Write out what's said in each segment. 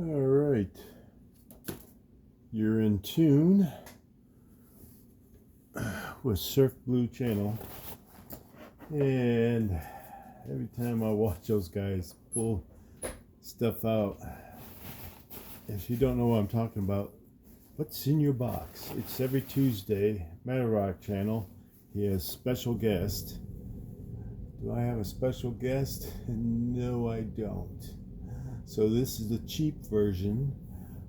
All right, you're in tune with Surf Blue Channel, and every time I watch those guys pull stuff out, if you don't know what I'm talking about, what's in your box? It's every Tuesday, Metarock Channel. He has special guest. Do I have a special guest? No, I don't. So this is the cheap version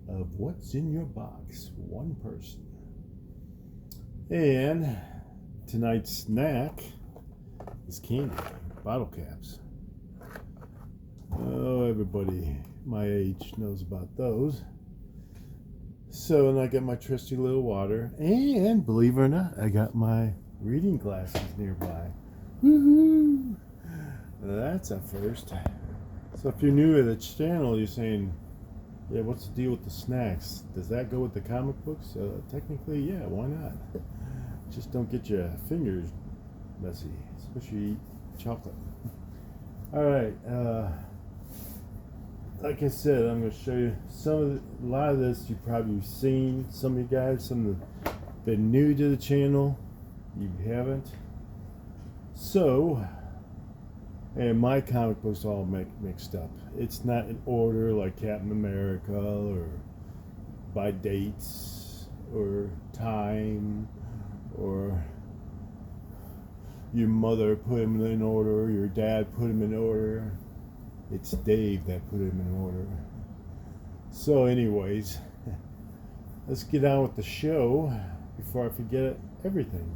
of what's in your box. One person. And tonight's snack is candy, bottle caps. Oh, everybody my age knows about those. So, and I got my trusty little water, and believe it or not, I got my reading glasses nearby. Woohoo! That's a first. So if you're new to the channel, you're saying, yeah, what's the deal with the snacks? Does that go with the comic books? Technically, yeah, why not? Just don't get your fingers messy, especially eat chocolate. All right, like I said, I'm going to show you a lot of this you've probably seen. Some of you guys, some of the been new to the channel, you haven't. So, and my comic books all mixed up. It's not in order like Captain America or by dates or time or your mother put them in order, your dad put them in order. It's Dave that put them in order. So anyways, let's get on with the show before I forget everything.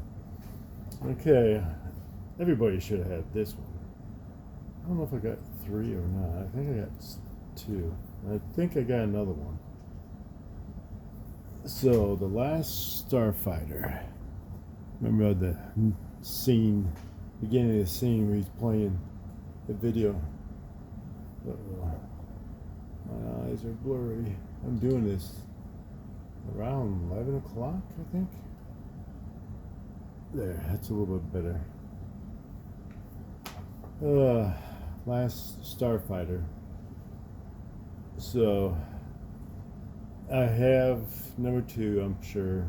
Okay, everybody should have had this one. I don't know if I got 3 or not. I think I got 2. I think I got another one. So, The Last Starfighter. Remember the scene, beginning of the scene where he's playing the video. Uh-oh. My eyes are blurry. I'm doing this around 11 o'clock, I think. There, that's a little bit better. Last Starfighter. So I have number 2, I'm sure,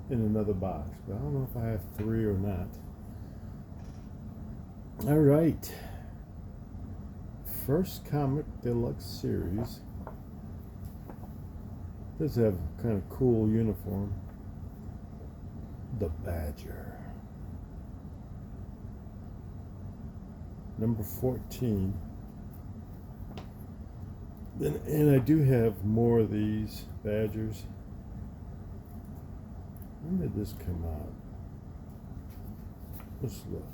in another box, but I don't know if I have 3 or not. All right, first comic deluxe series. Does have a kind of cool uniform. The Badger. Number 14. And I do have more of these Badgers. When did this come out? Let's look.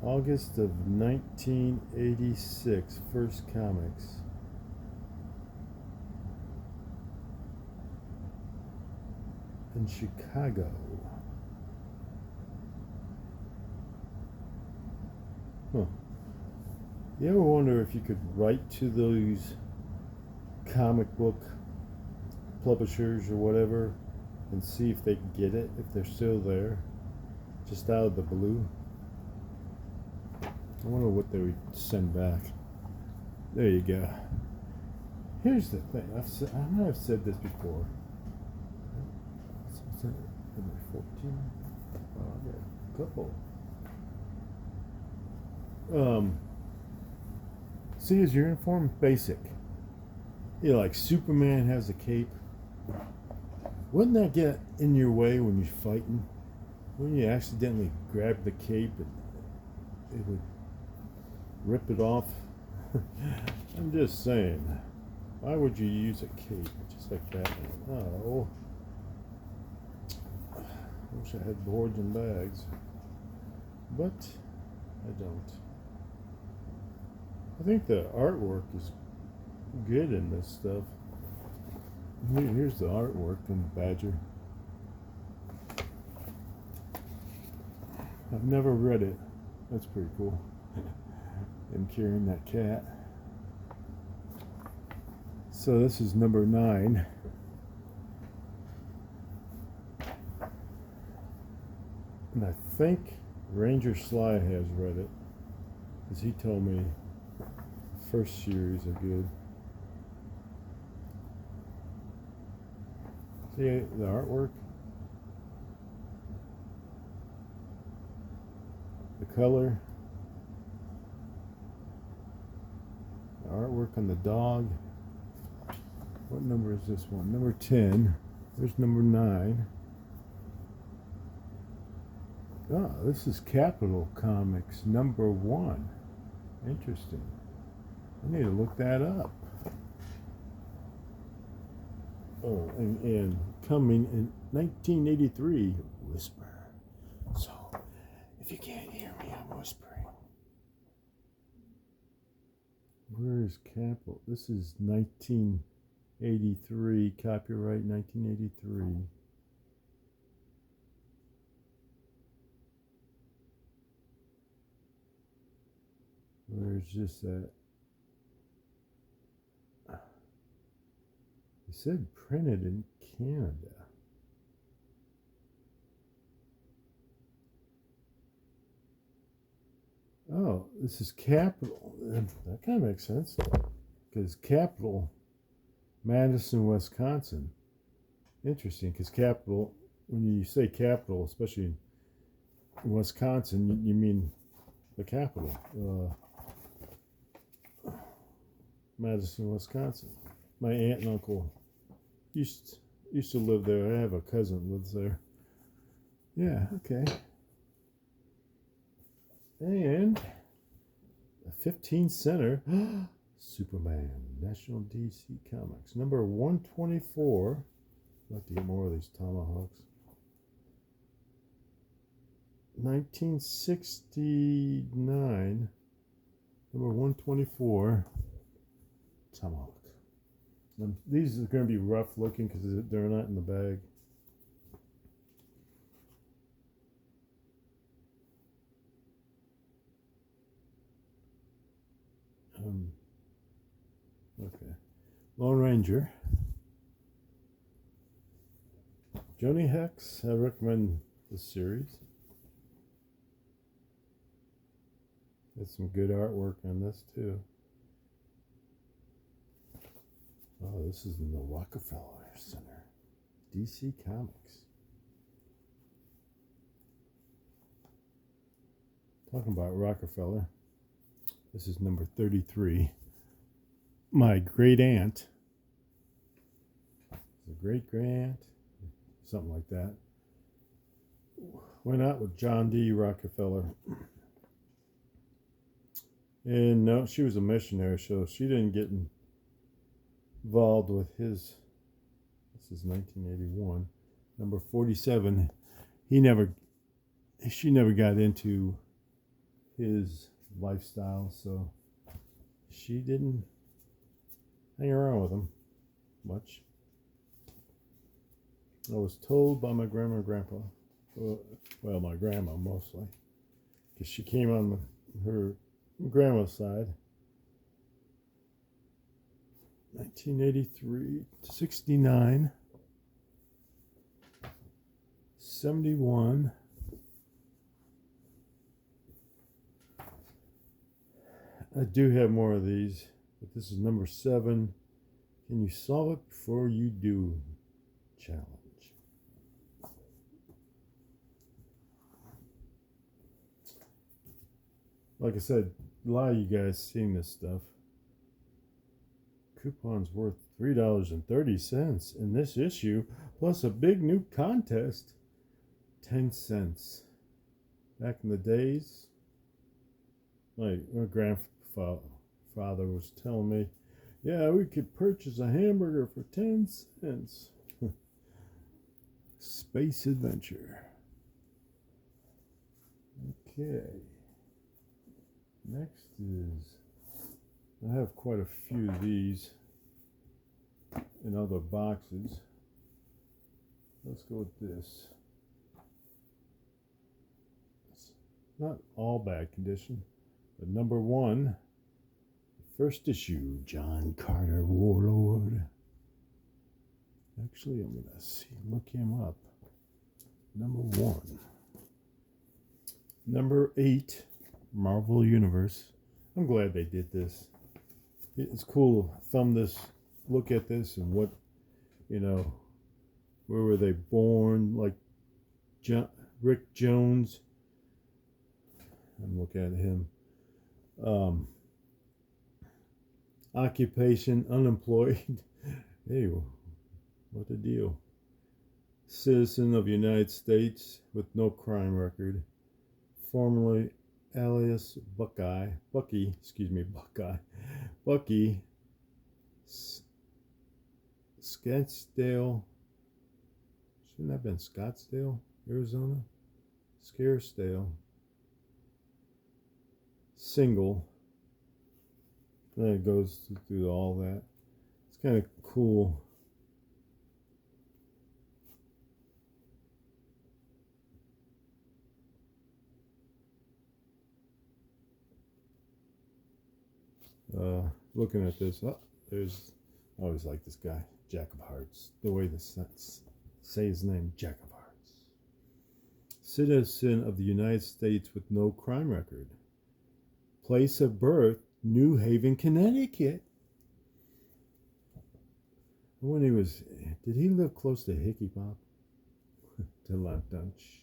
August of 1986, First Comics. In Chicago. Huh. You ever wonder if you could write to those comic book publishers or whatever and see if they can get it, if they're still there, just out of the blue? I wonder what they would send back. There you go. Here's the thing. I know I've said this before. Number 14. Oh, I got a couple. See his uniform? Basic. Yeah, like Superman has a cape. Wouldn't that get in your way when you're fighting? When you accidentally grab the cape, it would rip it off. I'm just saying. Why would you use a cape just like that? Oh. I wish I had boards and bags. But I don't. I think the artwork is good in this stuff. Here's the artwork from the Badger. I've never read it. That's pretty cool. Him carrying that cat. So this is number 9. And I think Ranger Sly has read it, because he told me first series are good. See the artwork? The color? The artwork on the dog. What number is this one? Number 10. There's number 9. Ah, this is Capital Comics number 1. Interesting. I need to look that up. Oh, and coming in 1983, Whisper. So, if you can't hear me, I'm whispering. Where is Capital? This is 1983, copyright 1983. Where's this at? It said printed in Canada. Oh, this is Capital. That kind of makes sense. Because Capital, Madison, Wisconsin. Interesting, because Capital, when you say capital, especially in Wisconsin, you mean the capital. Madison, Wisconsin. My aunt and uncle used to live there. I have a cousin that lives there. Yeah, okay. And a 15 center Superman, National DC Comics, number 124. I'd like to get more of these tomahawks. 1969, number 124, tomahawk. These are going to be rough looking because they're not in the bag. Okay. Lone Ranger. Joni Hex, I recommend this series. There's some good artwork on this too. Oh, this is in the Rockefeller Center. DC Comics. Talking about Rockefeller. This is number 33. My great aunt. The great aunt, something like that. Went out with John D. Rockefeller. And no, she was a missionary, so she didn't get involved with his. This is 1981. Number 47. She never got into his lifestyle, so she didn't hang around with him much. I was told by my grandma and grandpa, well, my grandma mostly, because she came on her grandma's side. 1983 to 69, 71. I do have more of these, but this is number 7. Can you solve it before you do? Challenge. Like I said, a lot of you guys seen this stuff. Coupons worth $3.30 in this issue, plus a big new contest, 10 cents. Back in the days, my grandfather was telling me, yeah, we could purchase a hamburger for 10 cents. Space Adventure. Okay. Next is, I have quite a few of these in other boxes. Let's go with this. It's not all bad condition, but number 1, first issue, John Carter, Warlord. Actually, I'm gonna look him up. Number 1. Number 8, Marvel Universe. I'm glad they did this. it's cool to thumb this, look at this, and what, you know, where were they born? Like Rick Jones. And look at him. Occupation, unemployed. Hey, what the deal? Citizen of the United States with no crime record. Formerly alias Bucky, Scottsdale. Shouldn't that have been Scottsdale, Arizona? Scarsdale. Single. Then it goes through all that. It's kind of cool. Looking at this, there's, I always like this guy, Jack of Hearts. The way they say his name, Jack of Hearts. Citizen of the United States with no crime record. Place of birth, New Haven, Connecticut. When he was, did he live close to Hickey Pop? To Lunch.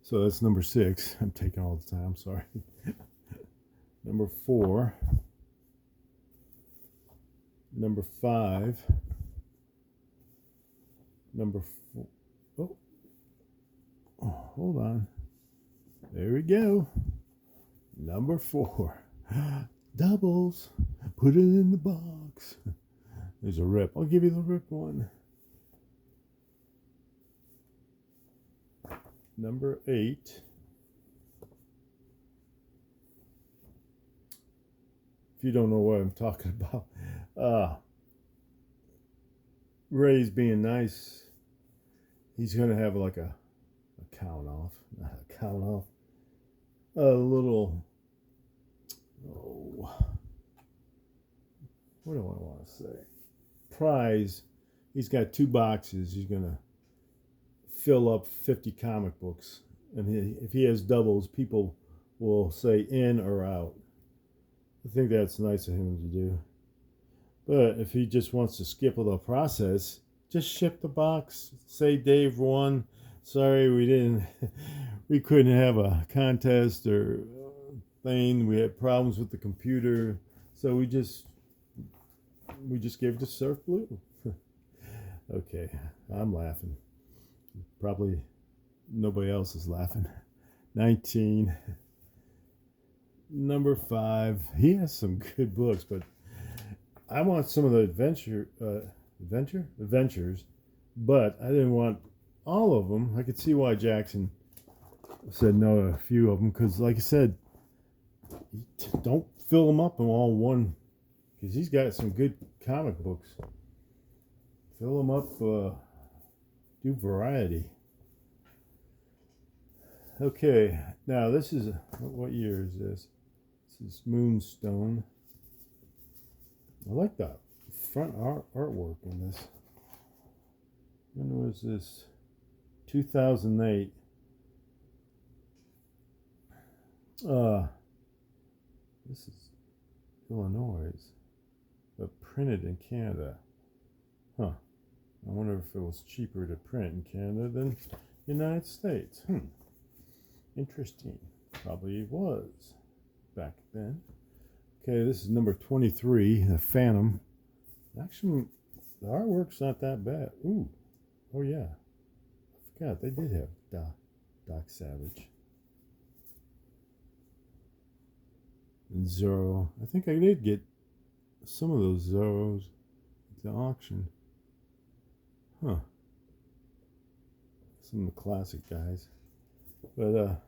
So that's number 6. I'm taking all the time, sorry. Number 4. Number 5. Number 4. Oh, hold on. There we go. Number 4. Doubles. Put it in the box. There's a rip. I'll give you the rip one. Number 8. If you don't know what I'm talking about, Ray's being nice. He's going to have like a count off. Not a count off. A little, what do I want to say? Prize. He's got 2 boxes. He's going to fill up 50 comic books. And if he has doubles, people will say in or out. I think that's nice of him to do. But if he just wants to skip the process, just ship the box. Say Dave won. Sorry, we couldn't have a contest or thing. We had problems with the computer, so we just gave it to Surf Blue. Okay, I'm laughing. Probably nobody else is laughing. 19. Number 5. He has some good books, but I want some of the adventures, but I didn't want all of them. I could see why Jackson said no to a few of them, because like I said, don't fill them up in all one, because he's got some good comic books. Fill them up, do variety. Okay, now this is, what year is this? This is Moonstone. I like that front artwork in this. When was this? 2008. This is Illinois, but printed in Canada. Huh. I wonder if it was cheaper to print in Canada than United States. Interesting. Probably was back then. Okay, this is number 23, the Phantom. Actually, the artwork's not that bad. Ooh. Oh, yeah. I forgot, they did have Doc Savage. And Zorro. I think I did get some of those Zorros at the auction. Huh. Some of the classic guys. But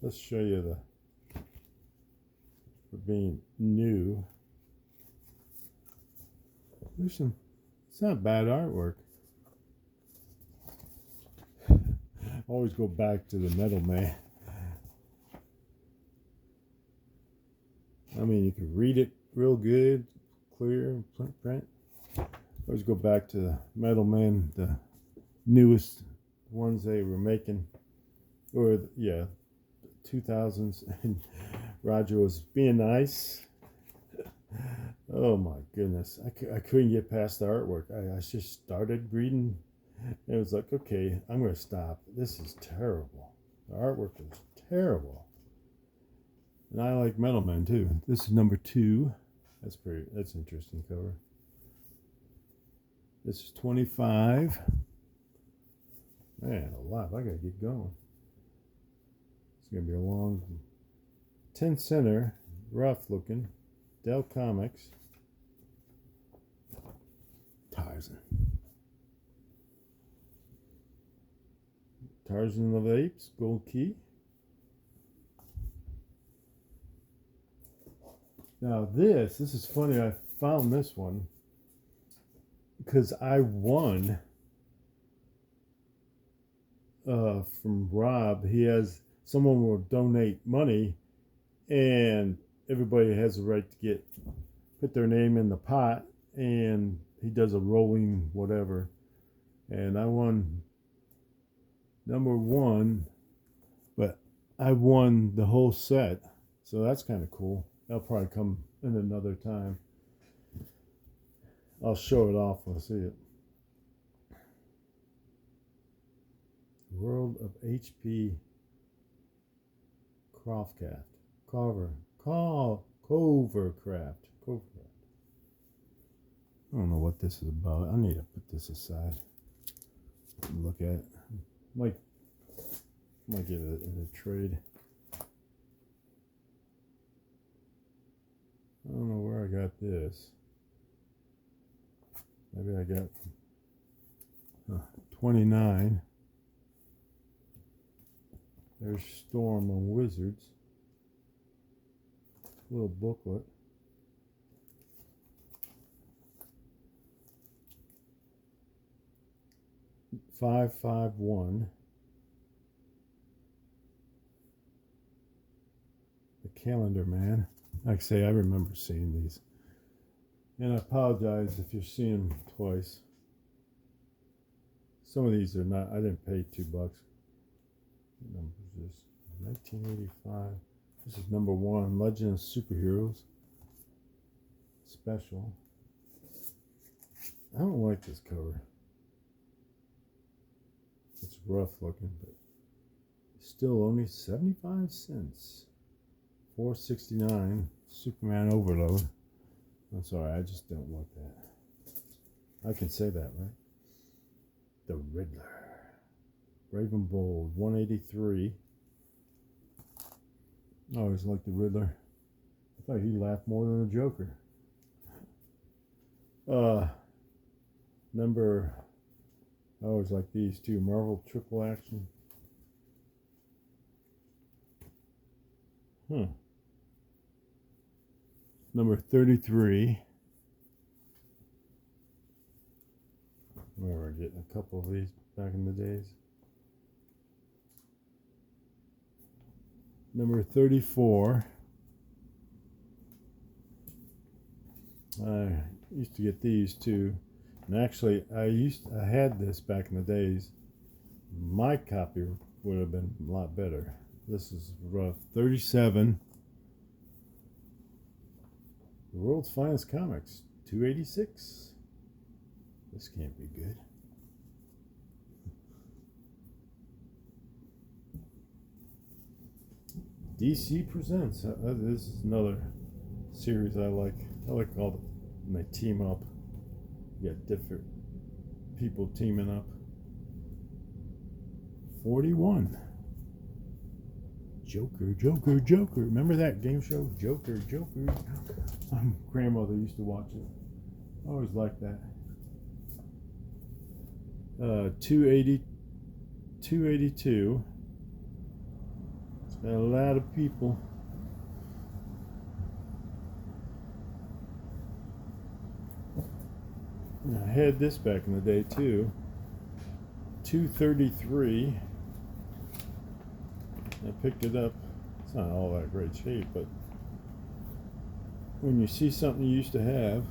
let's show you for being new. There's some, it's not bad artwork. Always go back to the Metal Man. I mean, you can read it real good, clear, print. Always go back to the Metal Man, the newest ones they were making. Or, yeah, 2000s, and Roger was being nice. Oh my goodness, I couldn't get past the artwork. I just started reading. It was like, okay, I'm going to stop. This is terrible. The artwork is terrible. And I like Metal Men too. This is number 2. That's an interesting cover. This is 25. Man, a lot. I gotta get going. It's gonna be a long 10 center, rough looking. Dell Comics. Tarzan. Tarzan of the Apes, Gold Key. Now this is funny. I found this one because I won from Rob. He has, someone will donate money, and everybody has the right to put their name in the pot, and he does a rolling whatever. And I won number 1, but I won the whole set, so that's kind of cool. That'll probably come in another time. I'll show it off when I see it. World of H.P. Covercraft. I don't know what this is about. I need to put this aside and look at it. Might get it in a trade. I don't know where I got this. Maybe I got 29. There's Storm on Wizards. Little booklet. $5.51. The Calendar Man. Like I say, I remember seeing these. And I apologize if you're seeing them twice. Some of these are not, I didn't pay $2. What number is this? 1985. This is number 1, Legend of Superheroes. Special. I don't like this cover. It's rough looking, but still only 75 cents. $4.69. Superman Overload. I'm sorry, I just don't like that. I can say that, right? The Riddler. Brave and Bold, 183. I always liked the Riddler. I thought he laughed more than the Joker. Number, I always like these two. Marvel Triple Action. Number 33. I remember getting a couple of these back in the days. Number 34. I used to get these too. And actually, I had this back in the days. My copy would have been a lot better. This is rough. 37. The World's Finest Comics, $2.86. This can't be good. DC Presents. This is another series I like. I like all when they team up. You got different people teaming up. 41. Joker. Remember that game show? Joker. My grandmother used to watch it. I always liked that. 282. It's got a lot of people. I had this back in the day too. 233. I picked it up. It's not all that great shape, but when you see something you used to have,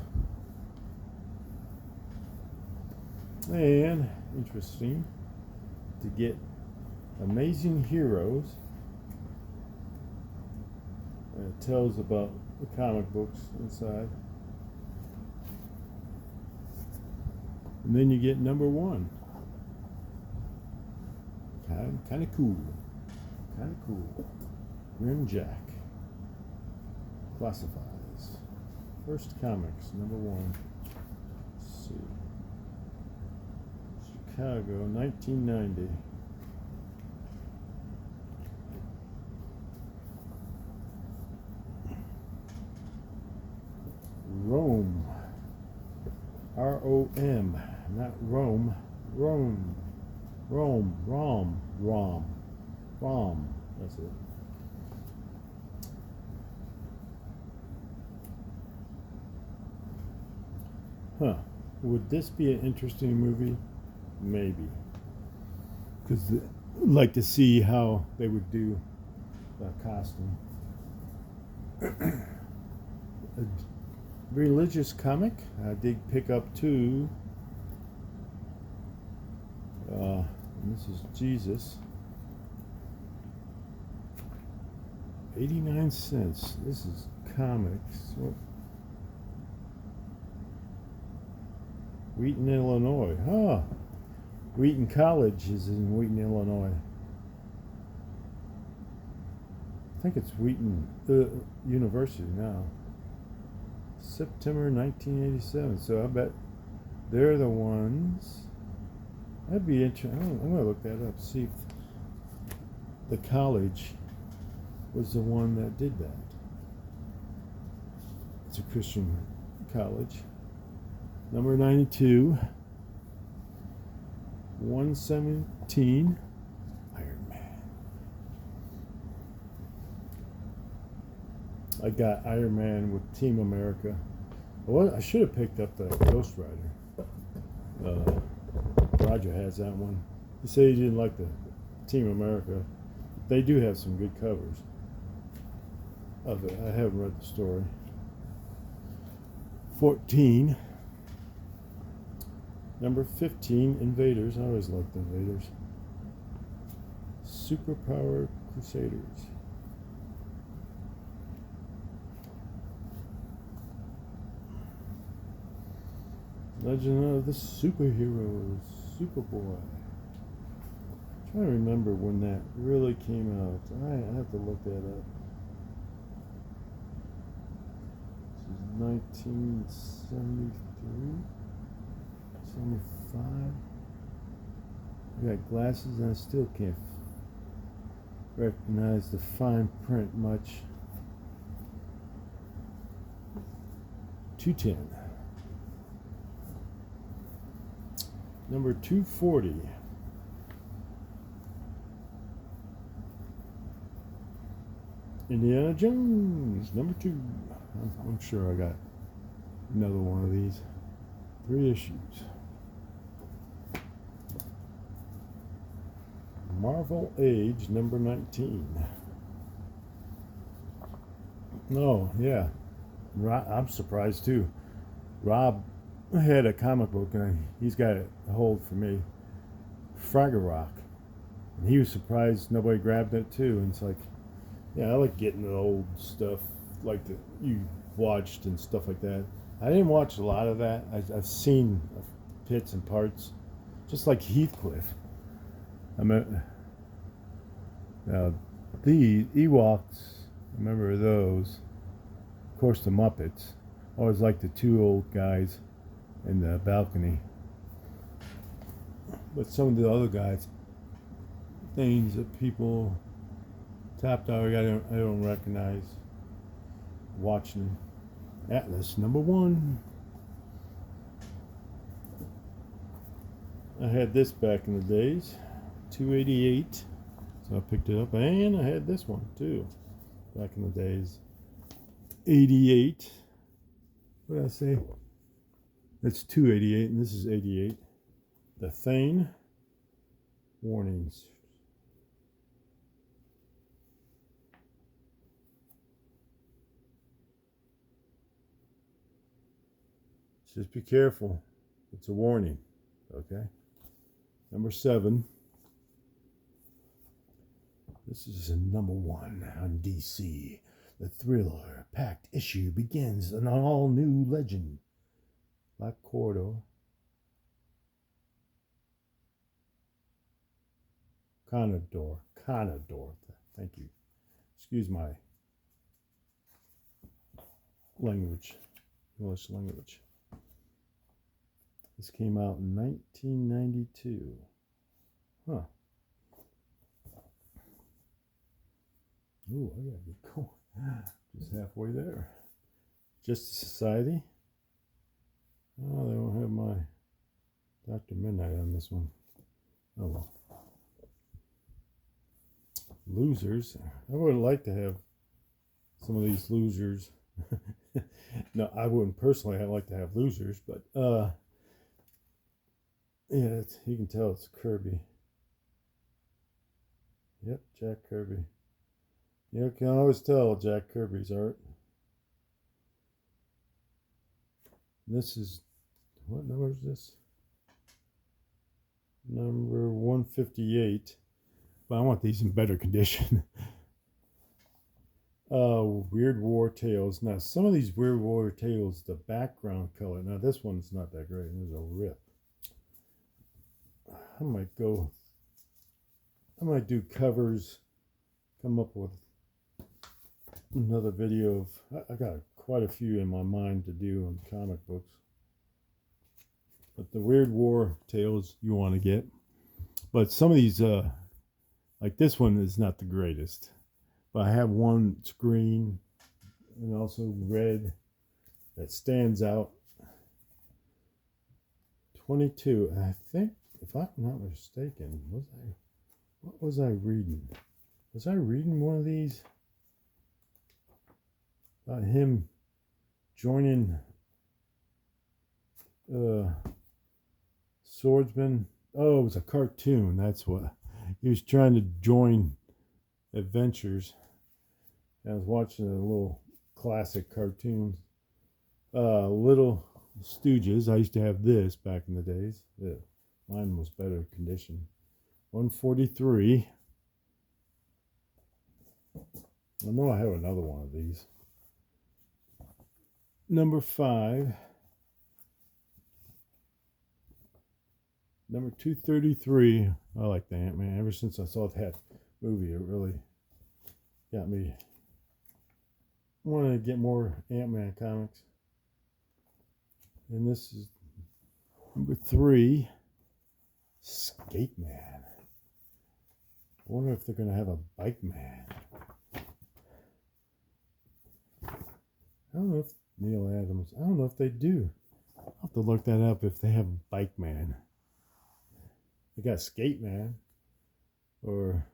and interesting to get Amazing Heroes And it tells about the comic books inside. And then you get number one. Kind of cool. Kind of cool. Grim Jack. Classifies. First Comics, number one. Let's see. Chicago, 1990. Rome. R-O-M. Not Rome. Rome. Rome. Rom. Rom. Rom. That's it. Huh. Would this be an interesting movie? Maybe. Because I'd like to see how they would do the costume. A religious comic. I did pick up two. And this is Jesus. 89 cents. This is comics. Wheaton, Illinois. Huh. Wheaton College is in Wheaton, Illinois. I think it's Wheaton University now. September 1987. So I bet they're the ones. That'd be interesting. I'm going to look that up. See if the college was the one that did that. It's a Christian college. Number 92. 117. Iron Man. I got Iron Man with Team America. Well, I should have picked up the Ghost Rider. Roger has that one. He said he didn't like the Team America. They do have some good covers of it. I haven't read the story. 14. Number 15, Invaders. I always liked Invaders. Superpower Crusaders. Legend of the Superheroes. Superboy. I'm trying to remember when that really came out. I have to look that up. This is 1973, 75. I got glasses and I still can't recognize the fine print much. 210. Number 240. Indiana Jones, number 2. I'm sure I got another one of these. 3 issues. Marvel Age, number 19. Oh, yeah. I'm surprised too. Rob had a comic book and he's got it hold for me. Fraggle Rock. And he was surprised nobody grabbed it too. And it's like, yeah, I like getting the old stuff like that you watched and stuff like that. I didn't watch a lot of that. I've seen bits and parts, just like Heathcliff. I mean, the Ewoks, I remember those. Of course, the Muppets. I always liked the 2 old guys in the balcony. But some of the other guys, things that people Top Dog, I don't recognize. Watching Atlas, number 1. I had this back in the days, 288. So I picked it up, and I had this one too, back in the days. 88. What did I say? That's 288, and this is 88. The Thane. Warnings. Just be careful. It's a warning. Okay. Number 7. This is a number 1 on DC. The thriller-packed issue begins an all-new legend. Black Corridor. Conador. Thank you. Excuse my language. English language. This came out in 1992. Huh. Ooh, I gotta get going. Just halfway there. Justice Society. Oh, they don't have my Dr. Midnight on this one. Oh well. Losers. I would like to have some of these losers. No, I wouldn't personally. I'd like to have losers, but yeah, you can tell it's Kirby. Yep, Jack Kirby. You can always tell Jack Kirby's art. This is, what number is this? Number 158. But I want these in better condition. Weird War Tales. Now, some of these Weird War Tales, the background color. Now, this one's not that great. There's a rip. I might do covers. Come up with another video of. I got quite a few in my mind to do on comic books. But the Weird War Tales you want to get. But some of these, like this one is not the greatest. But I have one that's green and also red that stands out. 22. And I think, if I'm not mistaken, what was I reading? Was I reading one of these? About him joining Swordsman. Oh, it was a cartoon. That's what. He was trying to join Adventures. I was watching a little classic cartoon. Little Stooges. I used to have this back in the days. Yeah, mine was better condition. 143. I know I have another one of these. Number 5. Number 233. I like the Ant-Man. Ever since I saw that movie, it really got me wanting to get more Ant-Man comics. And this is number 3. Skate Man. I wonder if they're going to have a Bike Man. I don't know if Neil Adams. I don't know if they do. I'll have to look that up if they have Bike Man. They got Skate Man or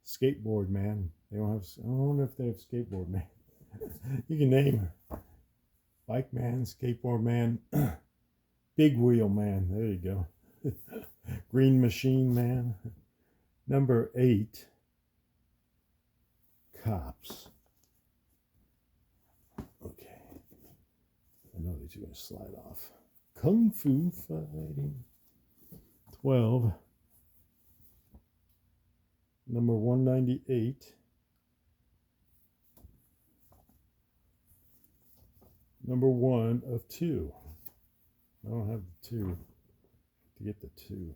Skateboard Man. They don't have. I wonder if they have Skateboard Man. You can name her. Bike Man, Skateboard Man, Big Wheel Man. There you go. Green Machine Man. Number 8. Cops. Okay. I know these are going to slide off. Kung Fu Fighting. 12. Number 198. Number 1 of 2. I don't have the 2 to get the 2.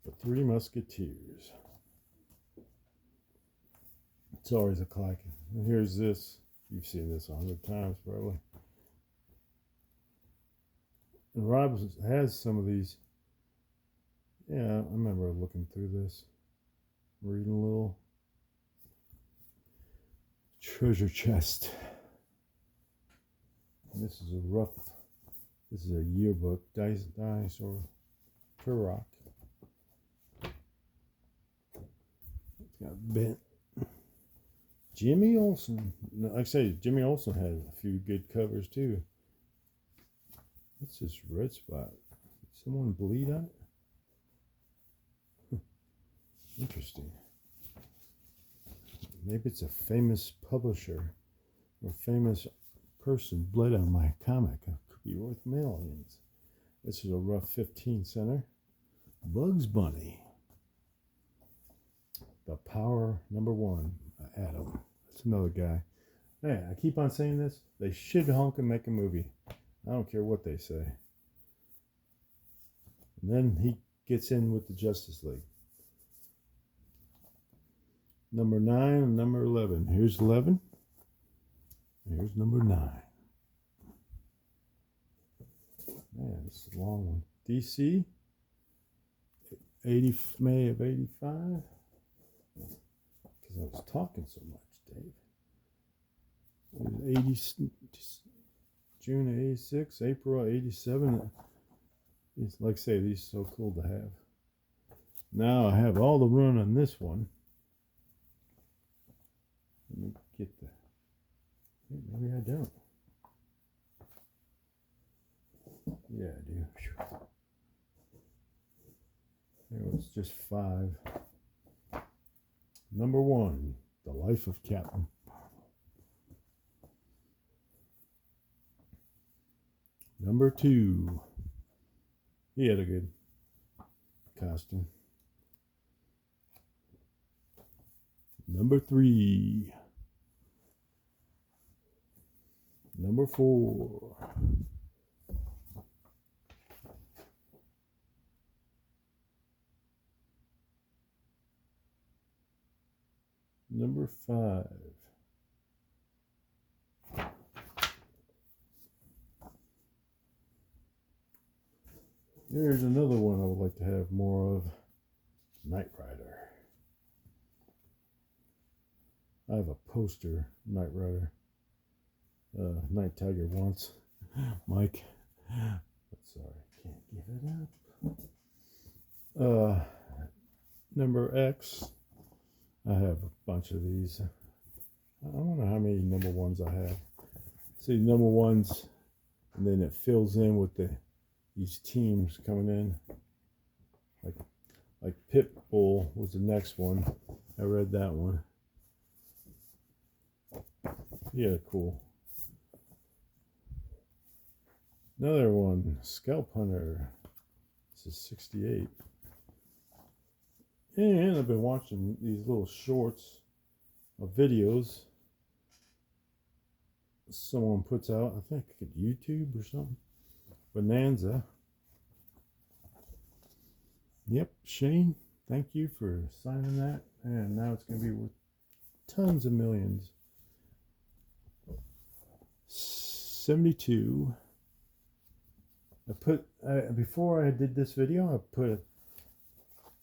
The Three Musketeers. It's always a classic. And here's this. You've seen this 100 times probably. And Rob has some of these. Yeah, I remember looking through this. Reading a little. Treasure chest. And this is a yearbook. Dinosaur Turok. It's got bent. Jimmy Olsen. Like I say, Jimmy Olsen had a few good covers too. What's this red spot? Did someone bleed on it? Interesting. Maybe it's a famous publisher or famous person bled on my comic. It could be worth millions. This is a rough 15 center. Bugs Bunny. The Power number 1. Adam. That's another guy. Man, I keep on saying this. They should honk and make a movie. I don't care what they say. And then he gets in with the Justice League. Number 9 and number 11. Here's 11. Here's number 9. Man, this is a long one. DC, May of 85. Because I was talking so much, Dave. It was June of 86, April of 87. It's, like I say, these are so cool to have. Now I have all the run on this one. Let me get the... Maybe I don't. Yeah, I do. There was just 5. Number 1, The Life of Captain Marvel. Number 2, he had a good costume. Number 3. Number 4. Number 5. There's another one I would like to have more of. Knight Rider. I have a poster, Knight Rider. Night Tiger once. Mike. But sorry, can't give it up. Number X. I have a bunch of these. I don't know how many number 1s I have. See, number 1s, and then it fills in with these teams coming in. Like Pitbull was the next one. I read that one. Yeah, cool. Another one, Scalp Hunter. This is 68. And I've been watching these little shorts of videos someone puts out, I think at YouTube or something. Bonanza. Yep, Shane, thank you for signing that. And now it's going to be worth tons of millions. 72. I put, before I did this video, I put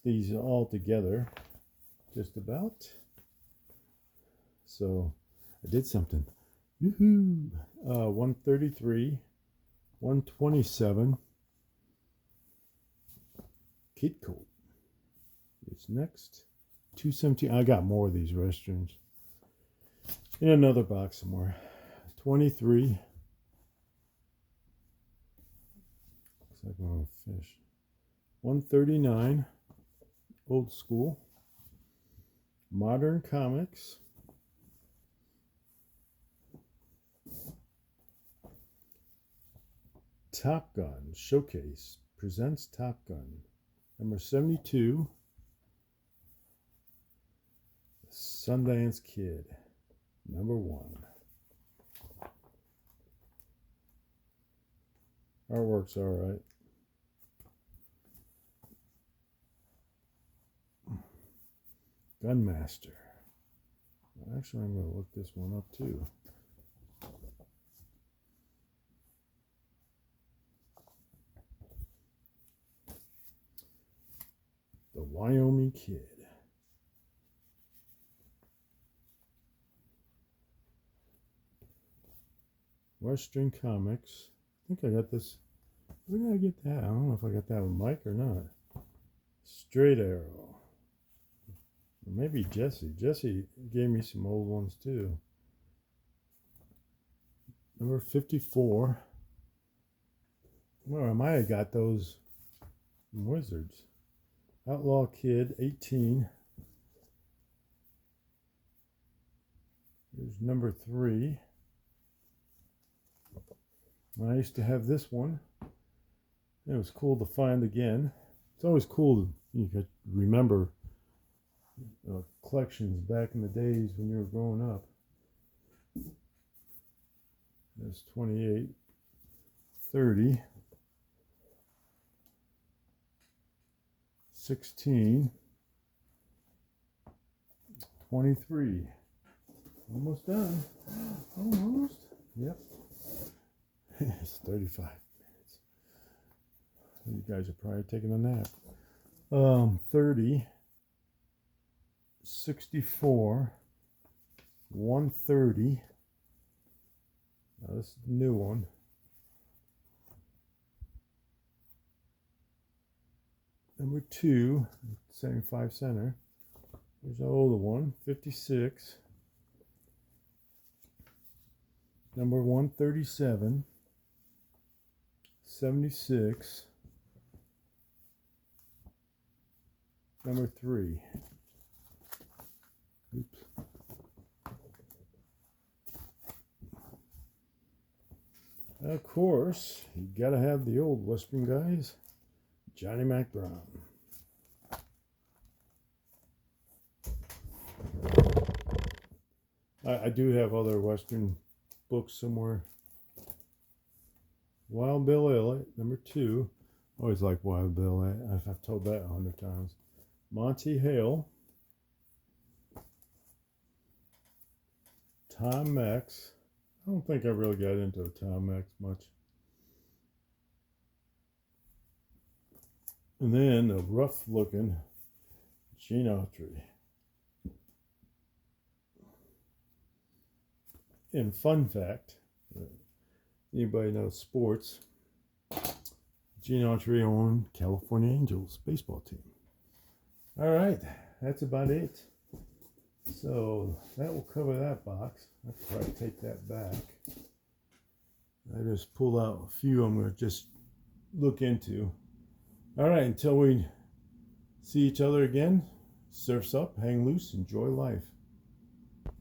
these all together, just about. So I did something. Woohoo! 133, 127. Kid Colt. It's next. 217. I got more of these restrooms. In another box somewhere. 23. Looks like I'm going to fish. 139. Old school. Modern Comics. Top Gun Showcase presents Top Gun. Number 72. Sundance Kid. Number 1. Artwork's alright. Gunmaster. Actually, I'm going to look this one up too. The Wyoming Kid. Western Comics. I think I got this. Where did I get that? I don't know if I got that with Mike or not. Straight Arrow. Or maybe Jesse. Jesse gave me some old ones too. Number 54. Well, I might have got those from Wizards. Outlaw Kid, 18. Here's number 3. I used to have this one. It was cool to find again. It's always cool to you could remember collections back in the days when you were growing up. That's 28, 30, 16, 23. Almost done. Almost. Yep. It's 35 minutes. You guys are probably taking a nap. 30, 64, 130. Now this is the new one. Number 2, 75 center. There's the older one, 56. Number 137, 76. Number 3. Oops. Of course, you gotta have the old Western guys. Johnny Mack Brown. I do have other Western books somewhere. Wild Bill Elliott, number 2. Always like Wild Bill. I've told that 100 times. Monty Hale. Tom Max. I don't think I really got into Tom Max much. And then the rough looking Gene Autry. And fun fact, anybody knows sports, Gene Autry owned California Angels baseball team. All right, that's about it. So that will cover that box. I'll probably take that back. I just pulled out a few I'm going to just look into. All right, until we see each other again, surf's up, hang loose, enjoy life.